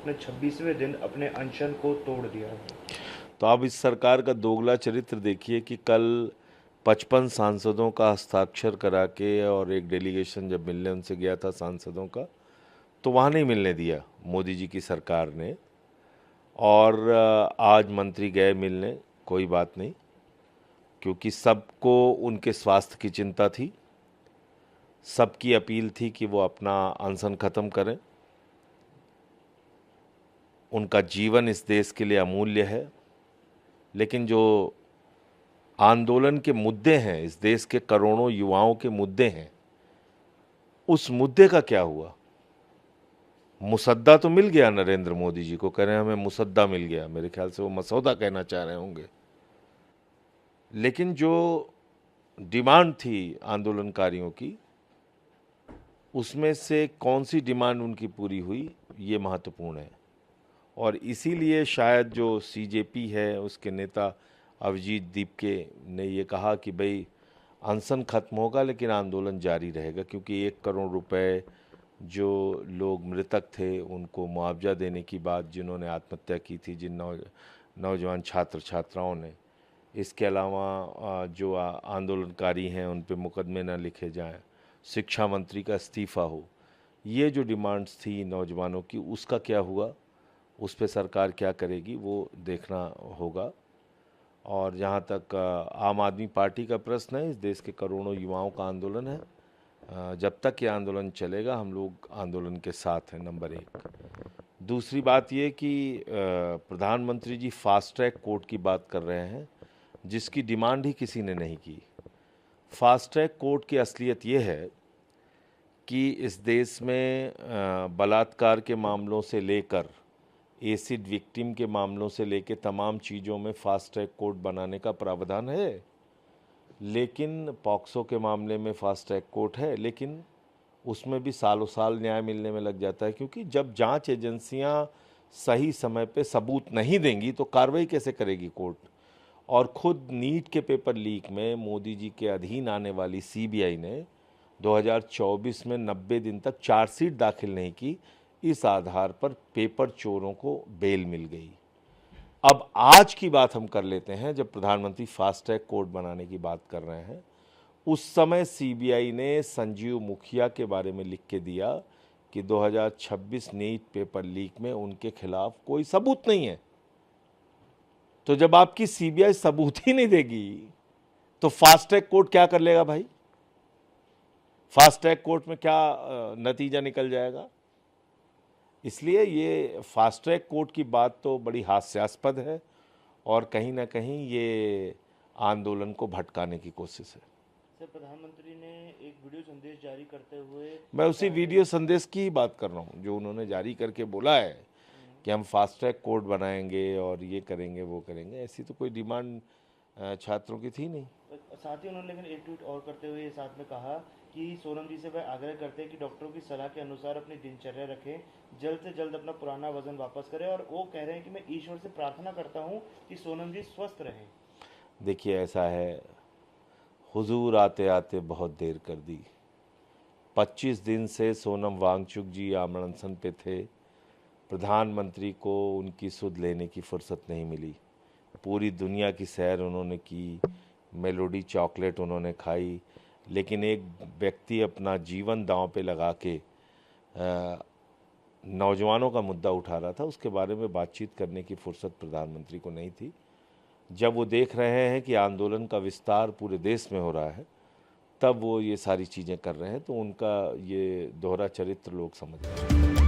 अपने 26वें दिन अपने अनशन को तोड़ दिया है। तो आप इस सरकार का दोगला चरित्र देखिए कि कल 55 सांसदों का हस्ताक्षर करा के और एक डेलीगेशन जब मिलने उनसे गया था सांसदों का, तो वहाँ नहीं मिलने दिया मोदी जी की सरकार ने। और आज मंत्री गए मिलने, कोई बात नहीं, क्योंकि सबको उनके स्वास्थ्य की चिंता थी, सबकी अपील थी कि वो अपना अनशन ख़त्म करें। उनका जीवन इस देश के लिए अमूल्य है, लेकिन जो आंदोलन के मुद्दे हैं, इस देश के करोड़ों युवाओं के मुद्दे हैं, उस मुद्दे का क्या हुआ? मुसद्दा तो मिल गया नरेंद्र मोदी जी को, कह रहे हैं हमें मुसद्दा मिल गया, मेरे ख्याल से वो मसौदा कहना चाह रहे होंगे। लेकिन जो डिमांड थी आंदोलनकारियों की, उसमें से कौन सी डिमांड उनकी पूरी हुई, ये महत्वपूर्ण है। और इसीलिए शायद जो सीजेपी है, उसके नेता अभिजीत दीपके ने ये कहा कि भाई अनशन खत्म होगा लेकिन आंदोलन जारी रहेगा, क्योंकि 1 करोड़ रुपए जो लोग मृतक थे उनको मुआवजा देने की बात, जिन्होंने आत्महत्या की थी, जिन नौजवान छात्र छात्राओं ने, इसके अलावा जो आंदोलनकारी हैं उन पे मुकदमे न लिखे जाएं, शिक्षा मंत्री का इस्तीफ़ा हो, ये जो डिमांड्स थी नौजवानों की, उसका क्या हुआ, उस पे सरकार क्या करेगी वो देखना होगा। और जहाँ तक आम आदमी पार्टी का प्रश्न है, इस देश के करोड़ों युवाओं का आंदोलन है, जब तक ये आंदोलन चलेगा हम लोग आंदोलन के साथ हैं, नंबर 1। दूसरी बात ये कि प्रधानमंत्री जी फास्ट ट्रैक कोर्ट की बात कर रहे हैं, जिसकी डिमांड ही किसी ने नहीं की। फास्ट ट्रैक कोर्ट की असलियत ये है कि इस देश में बलात्कार के मामलों से लेकर एसिड विक्टिम के मामलों से लेकर तमाम चीज़ों में फास्ट ट्रैक कोर्ट बनाने का प्रावधान है। लेकिन पॉक्सो के मामले में फास्ट ट्रैक कोर्ट है, लेकिन उसमें भी सालों साल न्याय मिलने में लग जाता है, क्योंकि जब जांच एजेंसियां सही समय पे सबूत नहीं देंगी तो कार्रवाई कैसे करेगी कोर्ट। और खुद नीट के पेपर लीक में मोदी जी के अधीन आने वाली सीबीआई ने 2024 में 90 दिन तक चार्जशीट दाखिल नहीं की, इस आधार पर पेपर चोरों को बेल मिल गई। अब आज की बात हम कर लेते हैं, जब प्रधानमंत्री फास्ट ट्रैक कोर्ट बनाने की बात कर रहे हैं, उस समय सीबीआई ने संजीव मुखिया के बारे में लिख के दिया कि 2026 नीट पेपर लीक में उनके खिलाफ कोई सबूत नहीं है। तो जब आपकी सीबीआई सबूत ही नहीं देगी तो फास्ट ट्रैक कोर्ट क्या कर लेगा भाई? फास्ट ट्रैक कोर्ट में क्या नतीजा निकल जाएगा? इसलिए ये फास्ट ट्रैक कोर्ट की बात तो बड़ी हास्यास्पद है और कहीं ना कहीं ये आंदोलन को भटकाने की कोशिश है। सर, प्रधानमंत्री ने एक वीडियो संदेश जारी करते हुए, मैं उसी वीडियो संदेश की ही बात कर रहा हूँ जो उन्होंने जारी करके बोला है कि हम फास्ट ट्रैक कोर्ट बनाएंगे और ये करेंगे वो करेंगे। ऐसी तो कोई डिमांड छात्रों की थी नहीं। साथ ही उन्होंने लेकिन एक ट्वीट और करते हुए साथ में कहा कि सोनम जी से वह आग्रह करते हैं कि डॉक्टरों की सलाह के अनुसार अपनी दिनचर्या रखें, जल्द से जल्द अपना पुराना वजन वापस करें, और वो कह रहे हैं कि मैं ईश्वर से प्रार्थना करता हूं कि सोनम जी स्वस्थ रहें। देखिए ऐसा है, हुजूर आते आते बहुत देर कर दी। 25 दिन से सोनम वांगचुक जी आमरण पे थे, प्रधानमंत्री को उनकी सुध लेने की फुर्सत नहीं मिली। पूरी दुनिया की सैर उन्होंने की, मेलोडी चॉकलेट उन्होंने खाई, लेकिन एक व्यक्ति अपना जीवन दांव पे लगा के नौजवानों का मुद्दा उठा रहा था, उसके बारे में बातचीत करने की फुर्सत प्रधानमंत्री को नहीं थी। जब वो देख रहे हैं कि आंदोलन का विस्तार पूरे देश में हो रहा है, तब वो ये सारी चीज़ें कर रहे हैं, तो उनका ये दोहरा चरित्र लोग समझ रहे हैं।